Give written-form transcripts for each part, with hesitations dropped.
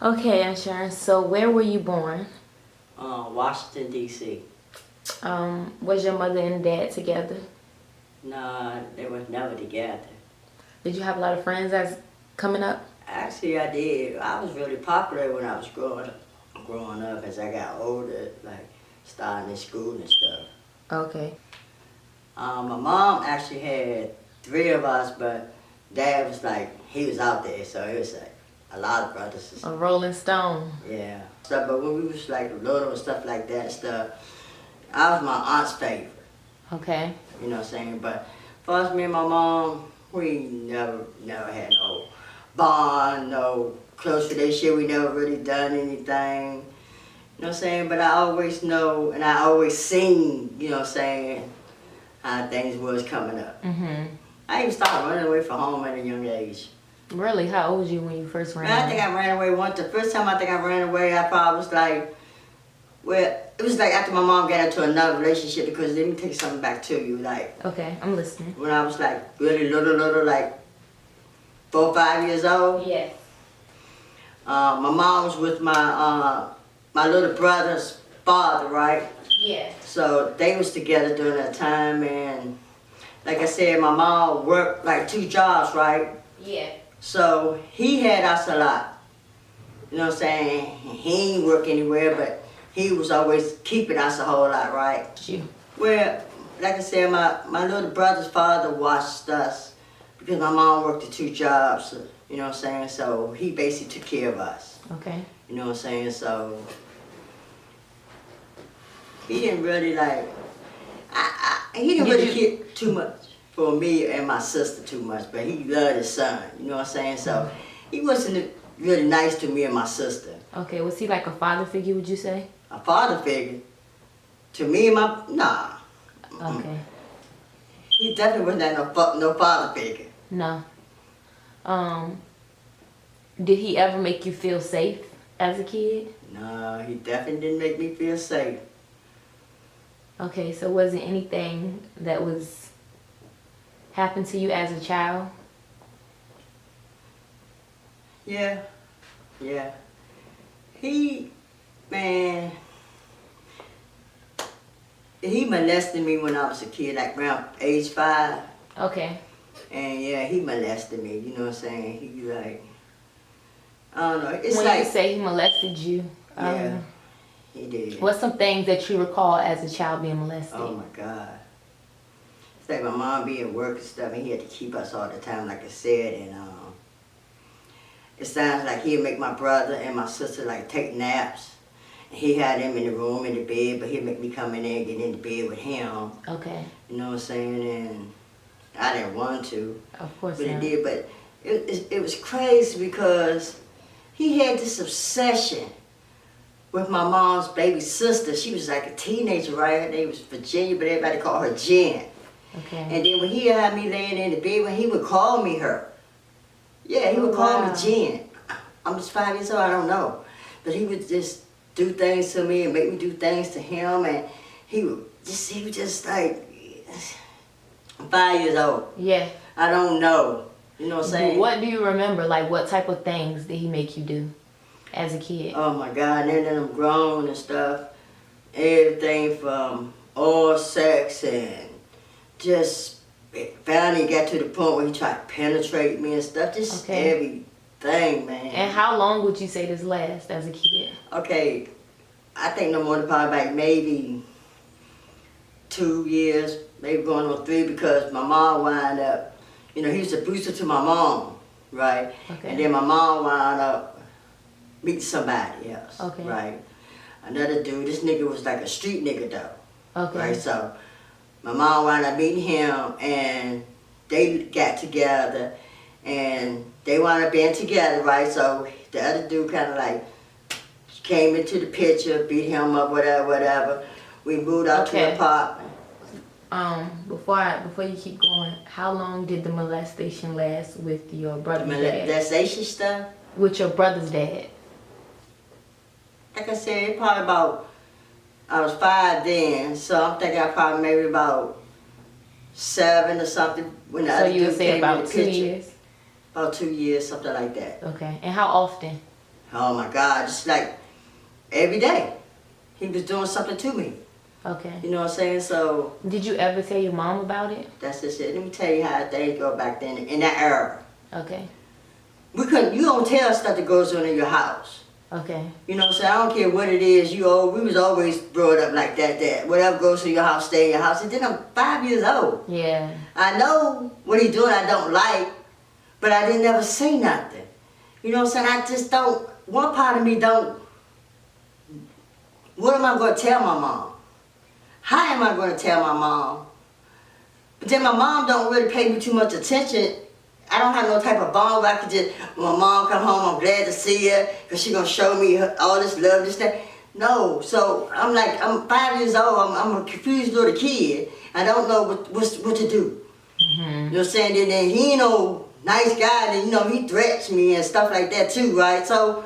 Okay, and Sharon, so where were you born? Washington, D.C. Was your mother and dad together? Nah, they was never together. Did you have a lot of friends as coming up? Actually, I did. I was really popular when I was growing up. As I got older, like starting in school and stuff. Okay. My mom actually had three of us, but dad was like, he was out there, so it was like a lot of brothers and A stuff. Rolling Stone. Yeah. Stuff, but when we was like little and stuff like that and stuff, I was my aunt's favorite. Okay. You know what I'm saying? But for us, me and my mom, we never had no bond, no close relationship. We never really done anything. You know what I'm saying? But I always know, and I always seen, you know what I'm saying, how things was coming up. I even started running away from home at a young age. Really? How old was you when you first ran Man, I away? think I ran away once. The first time I think I ran away, I probably was like, well, it was like after my mom got into another relationship, because let me take something back to you. Like, Okay, I'm listening. when I was like really little, like 4 or 5 years old. Yes. My mom was with my little brother's father, right? Yeah. So they was together during that time, and like I said, my mom worked like 2 jobs, right? Yeah. So he had us a lot. You know what I'm saying? He ain't work anywhere, but he was always keeping us a whole lot, right? You. Well, like I said, my little brother's father watched us because my mom worked the 2 jobs, you know what I'm saying? So he basically took care of us. Okay. You know what I'm saying? So he didn't really like, he didn't really care too much for me and my sister too much, but he loved his son, you know what I'm saying? So he wasn't really nice to me and my sister. Okay, was he like a father figure, would you say? A father figure. To me and nah. Okay. He definitely wasn't no father figure. No. Did he ever make you feel safe as a kid? No, he definitely didn't make me feel safe. Okay, so was it anything that was happened to you as a child? Yeah. Man, he molested me when I was a kid, like around age 5. Okay. And yeah, he molested me, you know what I'm saying? He like, I don't know, it's when like. you say he molested you, Yeah, he did. what's some things that you recall as a child being molested? Oh my God. It's like my mom being at work and stuff, and he had to keep us all the time, like I said, and it sounds like he'd make my brother and my sister like take naps. And he had them in the room, in the bed, but he'd make me come in there and get in the bed with him. Okay. You know what I'm saying? And I didn't want to. Of course but not. he did. But it was crazy because he had this obsession with my mom's baby sister. She was like a teenager, right? Her name was Virginia, but everybody called her Jen. Okay. And then when he had me laying in the bed, when he would call me her. Yeah, he would call me Jen. I'm just 5 years old, I don't know. But he would just do things to me and make me do things to him, and he was just like, I'm 5 years old. Yeah. I don't know. You know what I'm saying? What do you remember? Like, what type of things did he make you do as a kid? Oh my God, and then I'm grown and stuff. Everything from oral sex and just finally got to the point where he tried to penetrate me and stuff. Just everything, man. And how long would you say this lasts as a kid? Okay, I think no more than probably like maybe 2 years, maybe going on 3, because my mom wound up, you know, he was abusive to my mom, right? Okay. And then my mom wound up meeting somebody else, Okay. right? Another dude, this nigga was like a street nigga though, Okay. right? So my mom wound up meeting him, and they got together, and they wound up being together, right? So the other dude kind of like came into the picture, beat him up, whatever. We moved out to an apartment. Before you keep going, how long did the molestation last with your brother's dad? Molestation stuff? With your brother's dad? Like I said, probably about, I was 5 then, so I'm thinking I probably maybe about 7 or something. When the So other you would dude say came in about the 2 picture. years? About 2 years, something like that. Okay. And how often? Oh my God, just like every day, he was doing something to me. Okay. You know what I'm saying? So Did you ever tell your mom about it? that's just it. Let me tell you how things go back then in that era. Okay. We couldn't. You don't tell stuff that goes on in your house. Okay. You know what I'm saying? I don't care what it is. We was always brought up like that. That whatever goes to your house, stay in your house. And then I'm 5 years old. Yeah. I know what he's doing. I don't like, but I didn't ever say nothing. You know what I'm saying? I just don't. One part of me don't. What am I going to tell my mom? How am I going to tell my mom? But then my mom don't really pay me too much attention. I don't have no type of bond where I could just, when my mom come home, I'm glad to see her because she going to show me all this love, this, that. No, so I'm like, I'm 5 years old, I'm a confused little kid. I don't know what to do. Mm-hmm. You know what I'm saying? And then he ain't no nice guy, and you know, he threats me and stuff like that too, right? So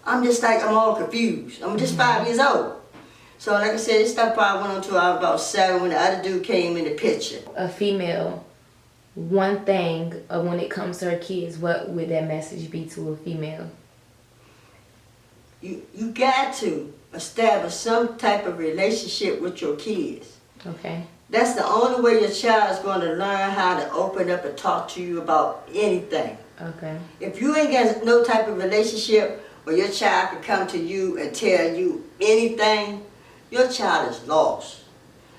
I'm just like, I'm all confused. I'm just 5 years old. So like I said, this stuff probably went on till I was about 7 when the other dude came in the picture. A female, one thing when it comes to her kids, what would that message be to a female? You got to establish some type of relationship with your kids. Okay. That's the only way your child is going to learn how to open up and talk to you about anything. Okay. If you ain't got no type of relationship where your child can come to you and tell you anything, your child is lost.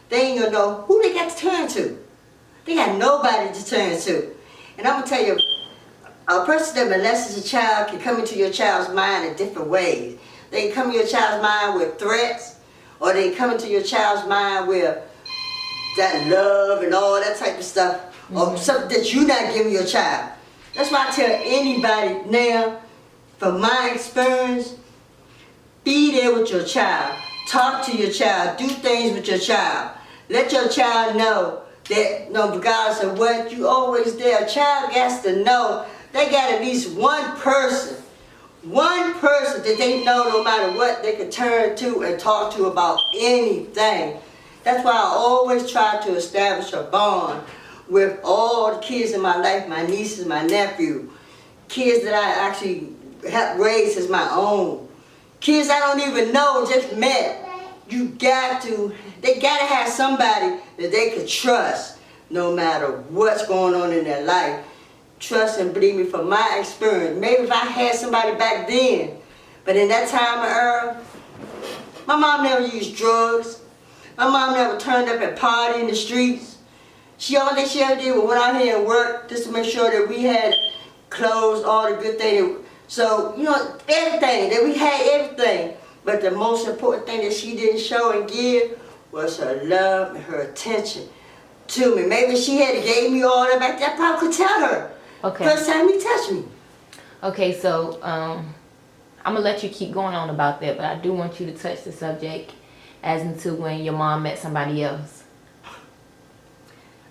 They ain't gonna know who they got to turn to. They got nobody to turn to. And I'm gonna tell you, a person that molests a child can come into your child's mind in different ways. They can come into your child's mind with threats, or they can come into your child's mind with that love and all that type of stuff, or something that you're not giving your child. That's why I tell anybody now, from my experience, be there with your child. Talk to your child. Do things with your child. Let your child know that, no, regardless of what, you always there. A child has to know they got at least one person that they know no matter what they can turn to and talk to about anything. That's why I always try to establish a bond with all the kids in my life, my nieces, my nephew, kids that I actually helped raise as my own. Kids I don't even know, just met. They gotta have somebody that they could trust no matter what's going on in their life. Trust and believe me, from my experience. Maybe if I had somebody back then, but in that time of era, my mom never used drugs. My mom never turned up and party in the streets. Only thing she ever did was went out here and worked just to make sure that we had clothes, all the good things. So, you know, everything, that we had everything. But the most important thing that she didn't show and give was her love and her attention to me. Maybe she had gave me all that back there, I probably could tell her. Okay. First time he touched me. Okay, so I'm gonna let you keep going on about that, but I do want you to touch the subject as into when your mom met somebody else.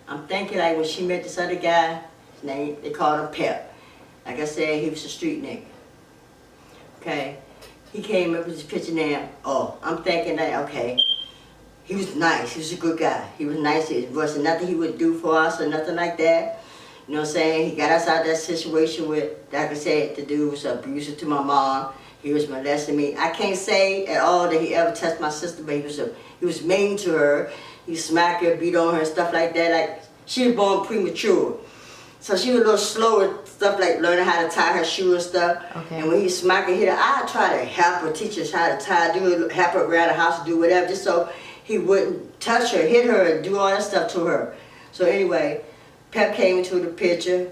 I'm thinking like when she met this other guy, his name, they called him Pep. Like I said, he was a street nigga. Okay? He came up with his picture now. Oh, I'm thinking that, okay, he was nice. He was a good guy. He was nice. It wasn't nothing he would do for us or nothing like that. You know what I'm saying? He got us out of that situation with, like I said, the dude was abusive to my mom. He was molesting me. I can't say at all that he ever touched my sister, but he was mean to her. He smacked her, beat on her, and stuff like that. Like, she was born premature. So she was a little slower, stuff like learning how to tie her shoe and stuff. Okay. And when he smacked her, hit her, I try to help her, teach her how to tie, help her around the house, do whatever, just so he wouldn't touch her, hit her, and do all that stuff to her. So anyway, Pep came into the picture.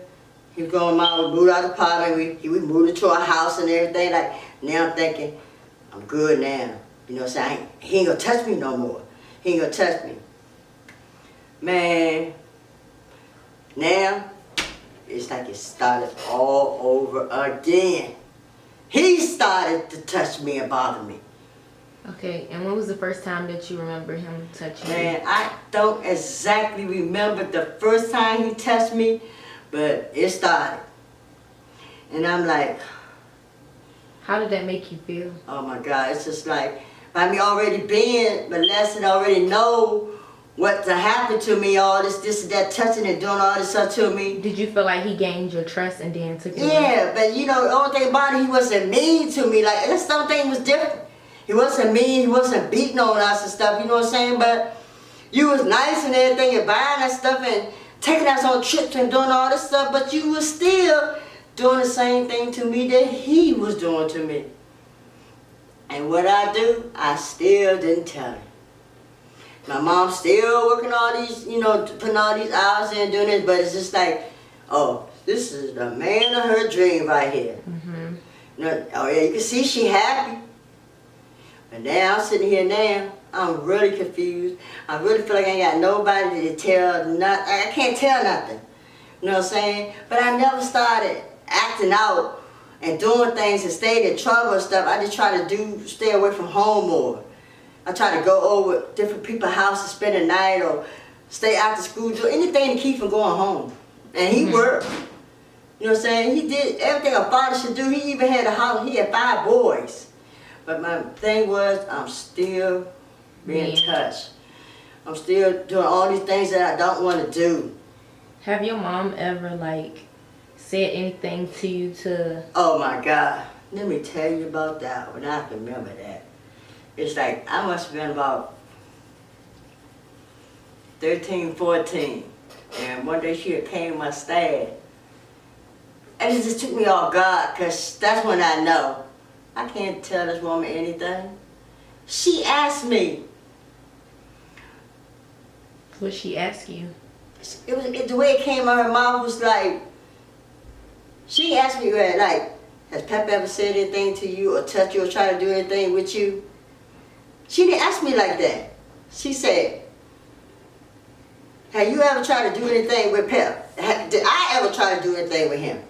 He was going out, we moved out the apartment, we moved into our house and everything. Like, now I'm thinking, I'm good now. You know what I'm saying? He ain't gonna touch me no more. He ain't gonna touch me. Man, now, it's like it started all over again. He started to touch me and bother me. Okay, and when was the first time that you remember him touching you? Man, I don't exactly remember the first time he touched me, but it started. And I'm like, how did that make you feel? oh my God, it's just like, by me already being molested, I already know what to happen to me, all this and that, touching and doing all this stuff to me. Did you feel like he gained your trust and then took you away? Yeah, but you know, the only thing about it, he wasn't mean to me. Like, that's the only thing was different. He wasn't mean, he wasn't beating on us and stuff, you know what I'm saying? But you was nice and everything and buying that stuff and taking us on trips and doing all this stuff, but you was still doing the same thing to me that he was doing to me. And what I do, I still didn't tell him. My mom's still working all these, you know, putting all these hours in doing this, but it's just like, oh, this is the man of her dream right here. Mm-hmm. You know, oh yeah, you can see she happy. But now I'm sitting here now, I'm really confused. I really feel like I ain't got nobody to tell nothing. I can't tell nothing. You know what I'm saying? But I never started acting out and doing things and staying in trouble and stuff. I just try to stay away from home more. I try to go over different people's houses, spend the night, or stay after school, do anything to keep from going home. And he worked. You know what I'm saying? He did everything a father should do. He even had a house. He had 5 boys. But my thing was, I'm still being touched. I'm still doing all these things that I don't want to do. Have your mom ever, like, said anything to you to... Oh my God. Let me tell you about that one. I can remember that. It's like, I must have been about 13, 14. And one day she had came my stad. And it just took me off guard, because that's when I know. I can't tell this woman anything. She asked me. What she asked you? The way it came out of her mouth was like, she asked me, like, has Pep ever said anything to you or touched you or tried to do anything with you? She didn't ask me like that. She said, have you ever tried to do anything with Pep? Did I ever try to do anything with him?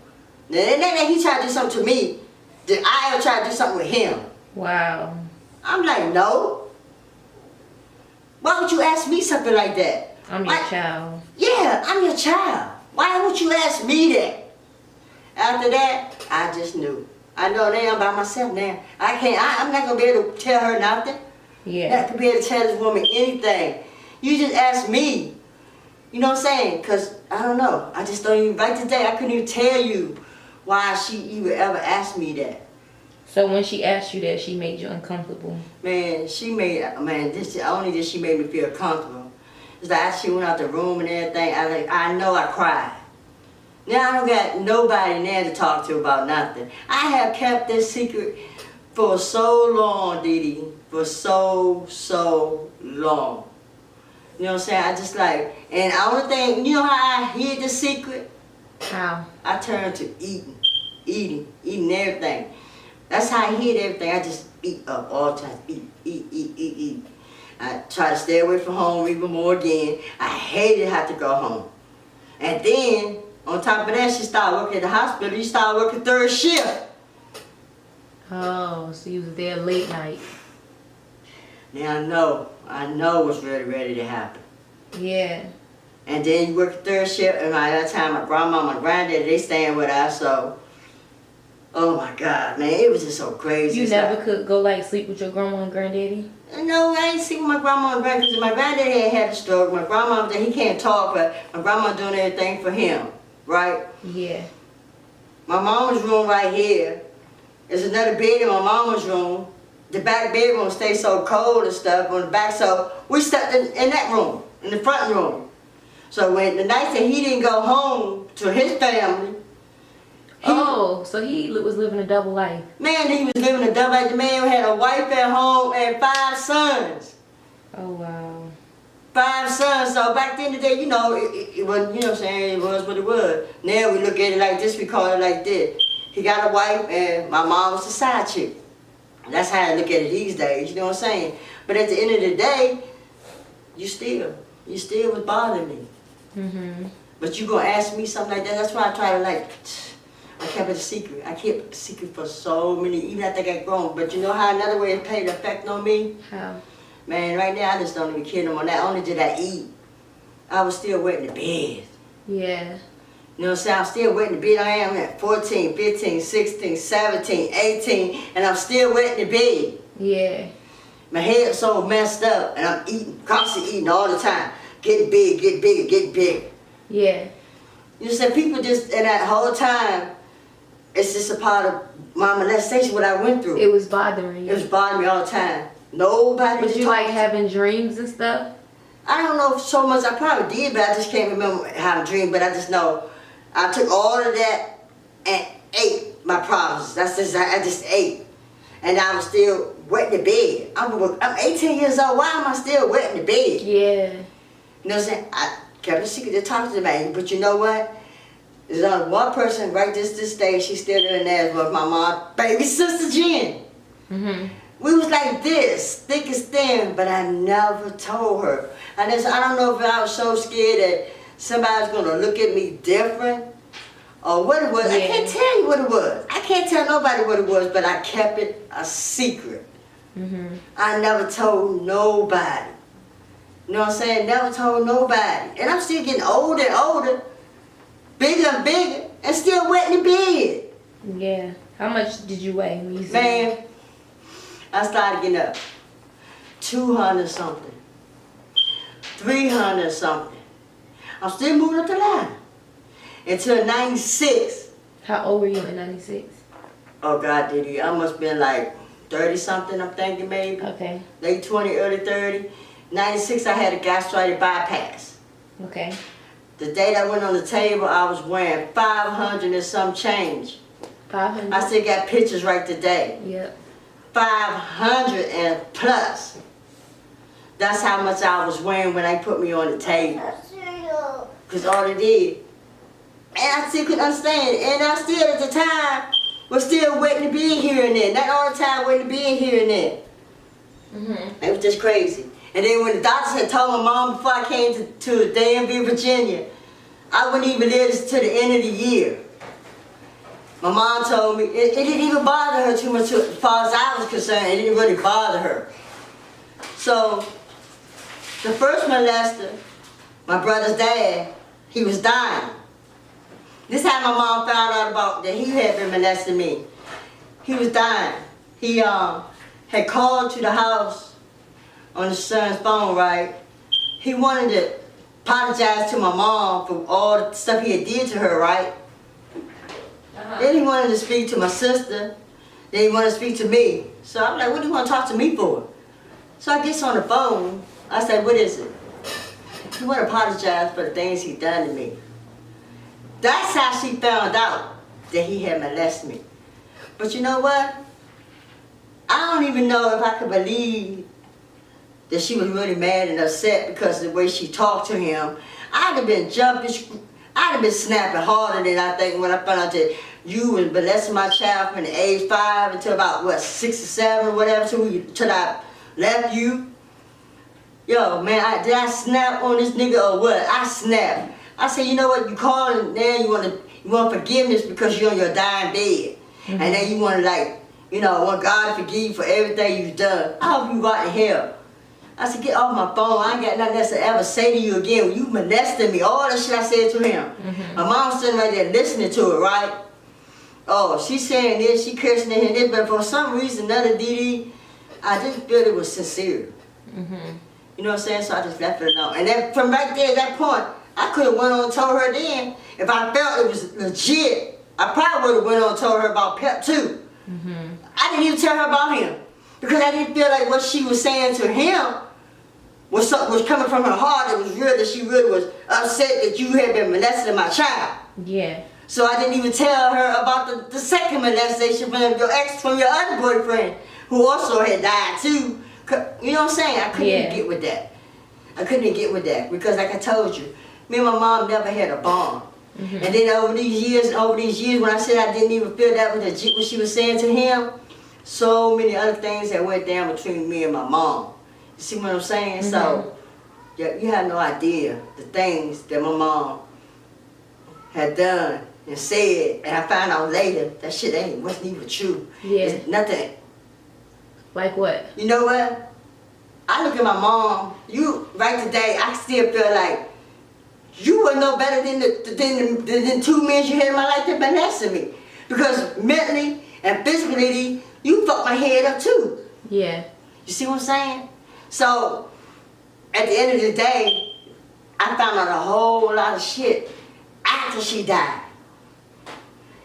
Then he tried to do something to me. Did I ever try to do something with him? Wow. I'm like, no. Why would you ask me something like that? I'm your child. Yeah, I'm your child. Why would you ask me that? After that, I just knew. I know now I'm by myself now. I'm not going to be able to tell her nothing. Yeah. I'm not going to be able to tell this woman anything. You just ask me. You know what I'm saying? Because, I don't know. I just don't even, right today, I couldn't even tell you why she even ever asked me that. So when she asked you that, she made you uncomfortable? Man, she made me feel comfortable. It's like she went out the room and everything. I know I cried. Now I don't got nobody there to talk to about nothing. I have kept this secret for so long, Dee. For so long. You know what I'm saying? I just like, and the only thing, you know how I hid the secret? How? I turned to eating everything. That's how I hid everything. I just eat up all the time. Eat. I try to stay away from home even more again. I hated having to go home. And then, on top of that, she started working at the hospital. She started working 3rd shift. Oh, so you was there late night. Now I know what's really ready to happen. Yeah. And then you work 3rd shift, and by that time, my grandma and my granddaddy, they staying with us, so... Oh my God, man, it was just so crazy. You never could go like sleep with your grandma and granddaddy? No, I ain't sleep with my grandma and granddaddy because my granddaddy had a stroke. My grandma, he can't talk, but my grandma doing everything for him, right? Yeah. My mama's room right here. There's another bed in my mama's room. The back bedroom stays so cold and stuff on the back, so we slept in that room, in the front room. So when the night that he didn't go home to his family, so he was living a double life. Man, he was living a double life. The man had a wife at home and 5 sons. Oh, wow. 5 sons. So back then the day, you know, it wasn't, you know what I'm saying, it was what it was. Now we look at it like this, we call it like this. He got a wife and my mom was a side chick. That's how I look at it these days, you know what I'm saying? But at the end of the day, you still was bothering me. Mm-hmm. But you gonna ask me something like that, that's why I try to like, I kept it a secret. I kept it a secret for so many, even after I got grown. But you know how another way it played an effect on me? How? Man, right now I just don't even kid no more. Not only did I eat, I was still wet in the bed. Yeah. You know what I'm saying? I'm still wet in the bed. I am at 14, 15, 16, 17, 18, and I'm still wet in the bed. Yeah. My head's so messed up, and I'm eating, constantly eating all the time. getting big, get bigger, get big. Yeah. You said people just, and that whole time, it's just a part of my molestation, what I went through. It was bothering you. It was bothering me all the time. Nobody. Was you like having dreams and stuff? I don't know so much. I probably did, but I just can't remember having a dream. But I just know I took all of that and ate my problems. That's just, I just ate. And I was still wet in the bed. I'm 18 years old. Why am I still wet in the bed? Yeah. You know what I'm saying? I kept a secret to talk to the man. But you know what? There's only one person right this day. She's still in there. Was my mom, baby sister Jen. We was like this, thick as thin, but I never told her. And I don't know if I was so scared that somebody's gonna look at me different or what it was. Yeah. I can't tell you what it was. I can't tell nobody what it was, but I kept it a secret. I never told nobody. You know what I'm saying? Never told nobody. And I'm still getting older and older, bigger and bigger, and still wet in the bed. Yeah. How much did you weigh when you Man, I started getting up 200 something, 300 something. I'm still moving up the line until 96. How old were you in 96? Oh God, did he? I must have been like 30 something, I'm thinking maybe. Okay. Late 20, early 30. 96, I had a gastritis bypass. Okay. The day that went on the table, I was wearing 500 and some change. 500? I still got pictures right today. Yep. 500 and plus. That's how much I was weighing when they put me on the table. Because all they did. And I still couldn't understand it. And I still, at the time, was still waiting to be here and there. Not all the time waiting to be here and there. It was just crazy. And then when the doctors had told my mom before I came to DMV, Virginia, I wouldn't even live to the end of the year. My mom told me it didn't even bother her too much as far as I was concerned. It didn't really bother her. So, the first molester, my brother's dad, he was dying. This is how my mom found out about that he had been molesting me. He was dying. He had called to the house on his son's phone, right? He wanted to apologize to my mom for all the stuff he had did to her, right? Then he wanted to speak to my sister. Then he wanted to speak to me. So I'm like, what do you want to talk to me for? So I gets on the phone. I said, what is it? He want to apologize for the things he done to me. That's how she found out that he had molested me. But you know what? I don't even know if I could believe that she was really mad and upset because of the way she talked to him. I'd have been jumping, I'd have been snapping harder than I think when I found out that you was molesting my child from the age 5 until about, what, 6 or 7 or whatever, till I left you. Yo, man, did I snap on this nigga or what? I snapped. I said, you know what, you calling now, you want forgiveness because you're on your dying bed. And then you want to, like, you know, want God to forgive you for everything you've done. I hope you rot in hell. I said, get off my phone. I ain't got nothing else to ever say to you again. You molested me. All that shit I said to him. My mom's sitting right there listening to it, right? Oh, she's saying this, she cursing at him this, but for some reason, none of Dee, I didn't feel it was sincere. You know what I'm saying? So I just left it alone. And then from right there at that point, I could have went on and told her then. If I felt it was legit, I probably would have went on and told her about Pep too. I didn't even tell her about him. Because I didn't feel like what she was saying to him was something was coming from her heart. It was real, that she really was upset that you had been molesting my child. Yeah. So I didn't even tell her about the second molestation from your ex, from your other boyfriend, who also had died too. You know what I'm saying? I couldn't even get with that. I couldn't even get with that because, like I told you, me and my mom never had a bond. And then over these years, when I said I didn't even feel that with what she was saying to him, so many other things that went down between me and my mom. You see what I'm saying? So, yeah, you have no idea the things that my mom had done and said, and I found out later that shit wasn't even true. Yeah. It's nothing. Like what? You know what? I look at my mom, you, right today, I still feel like you were no better than the 2 men you had in my life that molested me. Because mentally and physically, you fucked my head up too. Yeah. You see what I'm saying? So, at the end of the day, I found out a whole lot of shit after she died.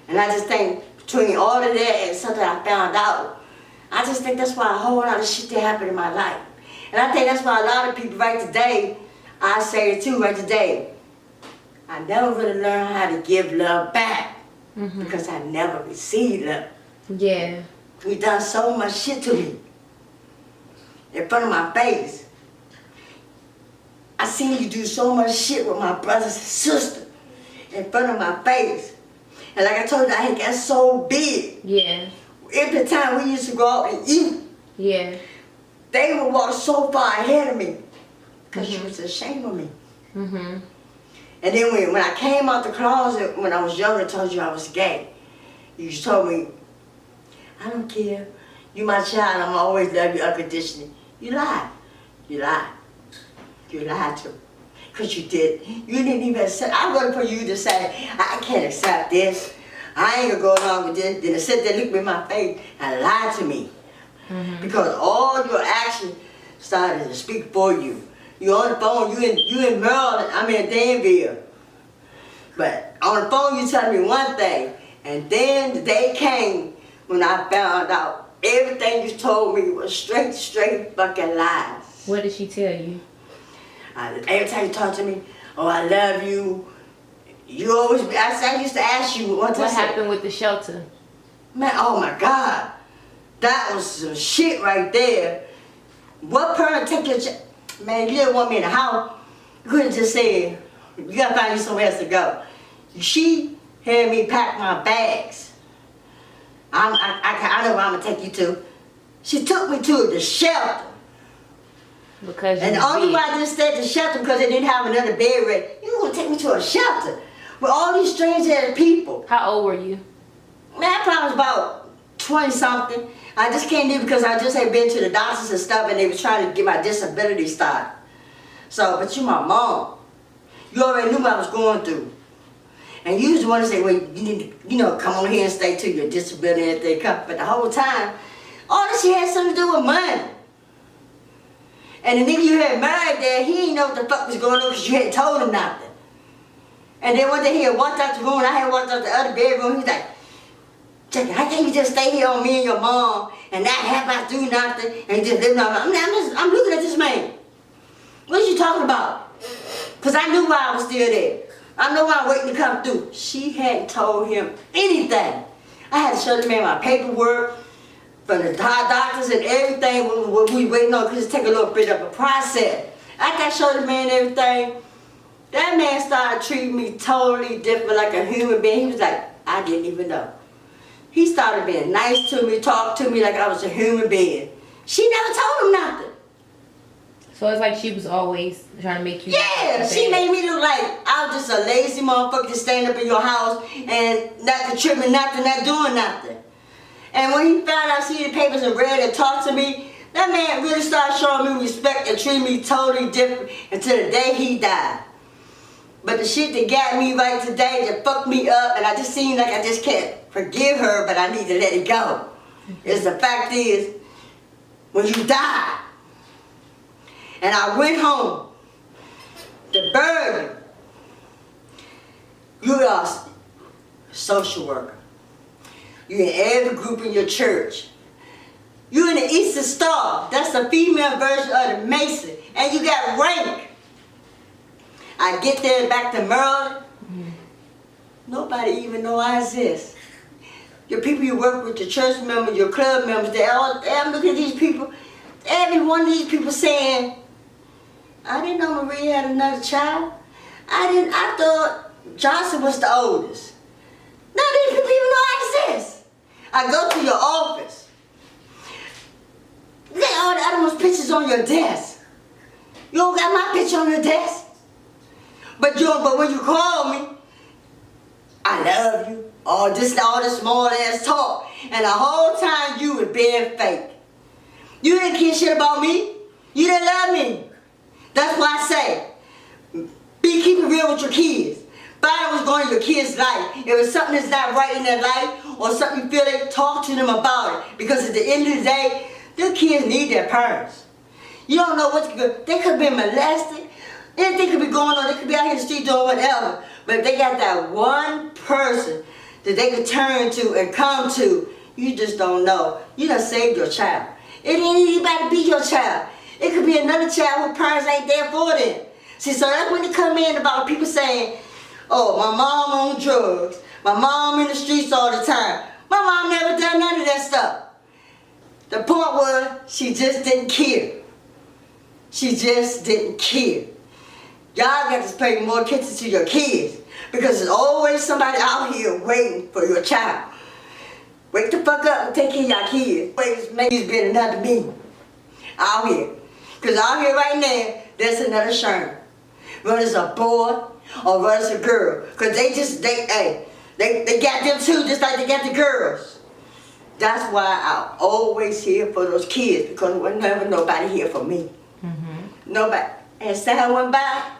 And I just think between all of that and something I found out, I just think that's why a whole lot of shit that happened in my life. And I think that's why a lot of people right today, I say it too right today, I never really learned how to give love back because I never received love. Yeah. You done so much shit to me in front of my face. I seen you do so much shit with my brothers and sisters in front of my face. And like I told you, I ain't got so big. Yeah. Every time we used to go out and eat, Yeah. they would walk so far ahead of me because she was ashamed of me. Mhm. And then when I came out the closet when I was younger, I told you I was gay. You told me, I don't care. You my child, I'm always love you unconditionally. You lied. You lied. You lied to me. Because you did. You didn't even accept. I waited for you to say, I can't accept this. I ain't gonna go along with this. Then to sit there, look me in my face and lie to me. Because all your actions started to speak for you. You on the phone, you in Maryland, I'm in Danville. But on the phone you telling me one thing, and then the day came when I found out everything you told me was straight fucking lies. What did she tell you? Every time you talk to me, oh I love you, you always, I used to ask you what happened with the shelter? Man, oh my God, that was some shit right there. What parent take your child? Man, you didn't want me in the house, you could have just said, you gotta find you somewhere else to go. She had me pack my bags. I know where I'm gonna take you to. She took me to the shelter. Because you and the only why I just stayed at the shelter because they didn't have another bed ready. You gonna take me to a shelter with all these strange ass people. How old were you? Man, I probably was about 20 something. I just came there because I just had been to the doctors and stuff and they was trying to get my disability started. So, but you my mom. You already knew what I was going through. And you was the one to say, well, you need to, come on here and stay till your disability and everything come. But the whole time, all this shit had something to do with money. And the nigga you had married there, he didn't know what the fuck was going on because you hadn't told him nothing. And then one day he had walked out the room and I had walked out the other bedroom. He's like, Jackie, how can you just stay here on me and your mom and not have us do nothing and just live on me? I'm looking at this man. What are you talking about? Because I knew why I was still there. I know why I'm waiting to come through. She hadn't told him anything. I had to show the man my paperwork from the doctors and everything what we waiting on because it take a little bit of a process. After I showed the man everything, that man started treating me totally different like a human being. He was like, I didn't even know. He started being nice to me, talk to me like I was a human being. She never told him nothing. So it's like she was always trying to make you... Yeah, she made me look like I was just a lazy motherfucker to stand up in your house and not contributing nothing, not doing nothing. And when he found out, see the papers and read and talked to me, that man really started showing me respect and treating me totally different until the day he died. But the shit that got me right today, that fucked me up, and I just seem like I just can't forgive her, but I need to let it go. Is the fact is, when you died, and I went home to bury you are a social worker. You in every group in your church. You in the Eastern Star. That's the female version of the Mason. And you got rank. I get there back to Maryland. Nobody even know I exist. Your people you work with, your church members, your club members, I'm looking at these people. Every one of these people saying, I didn't know Marie had another child. I thought Johnson was the oldest. None of these people even know I exist. I go to your office. You got all the other one's pictures on your desk. You don't got my picture on your desk. But when you call me, I love you. All this small ass talk. And the whole time you was being fake. You didn't care shit about me. You didn't love me. That's why I say, keep it real with your kids. Find out what's going on in your kids' life. If it's something that's not right in their life or something you feel they talk to them about it. Because at the end of the day, their kids need their parents. You don't know what's good. They could have been molested. Anything could be going on. They could be out here in the street doing whatever. But if they got that one person that they could turn to and come to, you just don't know. You done saved your child. It ain't anybody be your child. It could be another child whose parents ain't there for them. See, so that's when they come in about people saying, oh, my mom on drugs. My mom in the streets all the time. My mom never done none of that stuff. The point was, she just didn't care. She just didn't care. Y'all got to pay more attention to your kids because there's always somebody out here waiting for your child. Wake the fuck up and take care of your kids. Wait, maybe it's been another me out here. Because out here right now, there's another Sharon. Whether it's a boy or whether it's a girl. Because they got them too, just like they got the girls. That's why I always here for those kids, because there was never nobody here for me. Nobody. And as time went by,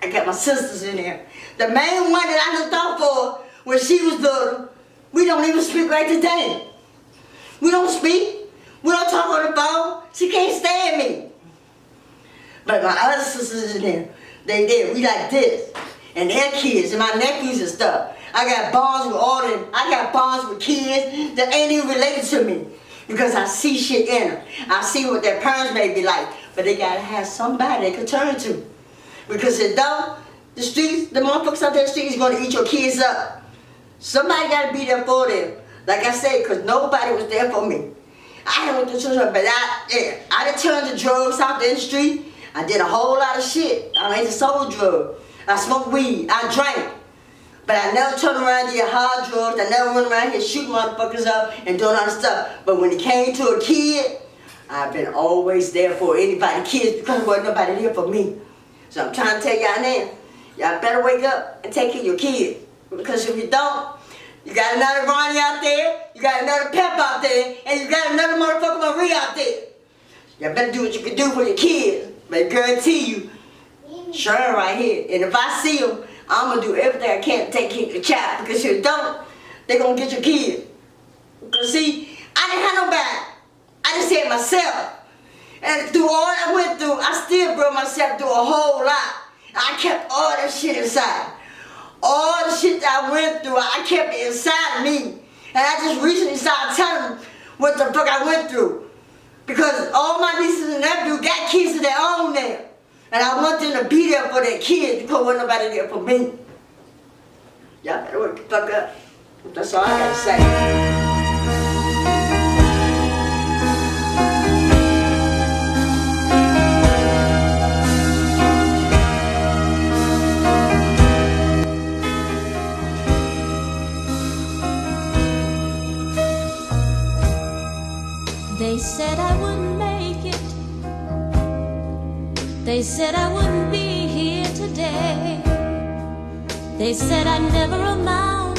I got my sisters in there. The main one that I looked out for when she was little, we don't even speak right today. We don't speak. We don't talk on the phone. She can't stand me. But my other sisters in there, they did. We like this. And their kids and my nephews and stuff. I got bonds with all them. I got bonds with kids that ain't even related to me. Because I see shit in them. I see what their parents may be like. But they gotta have somebody they can turn to. Because if don't, the streets, the motherfuckers out there in the streets is gonna eat your kids up. Somebody gotta be there for them. Like I said, because nobody was there for me. I went to church, but I done turned to drugs out there in the street. I did a whole lot of shit. I ain't sold drugs. I smoked weed. I drank. But I never turned around and did hard drugs. I never went around here shooting motherfuckers up and doing other stuff. But when it came to a kid, I've been always there for anybody, kids, because there wasn't nobody there for me. So I'm trying to tell y'all now, y'all better wake up and take care of your kids. Because if you don't, you got another Ronnie out there, you got another Pep out there, and you got another motherfucker Marie out there. Y'all better do what you can do for your kids. But I guarantee you, Sharon right here. And if I see them, I'm going to do everything I can to take care of the child. Because if you don't, they're going to get your kid. Because see, I didn't have nobody. I just said myself. And through all I went through, I still brought myself through a whole lot. I kept all that shit inside. All the shit that I went through, I kept it inside of me. And I just recently started telling them what the fuck I went through. Because all my nieces and nephews got kids of their own now. And I want them to be there for their kids because there wasn't nobody there for me. Y'all better wake the fuck up. That's all I gotta say. They said I wouldn't make it. They said I wouldn't be here today. They said I'd never amount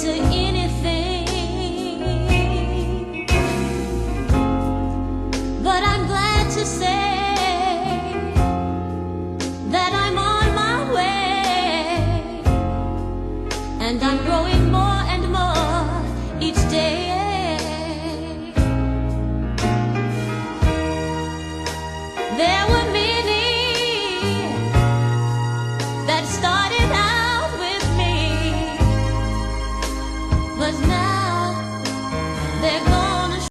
to anything. But I'm glad to say that I'm on my way. And I'm growing more and more each day. There were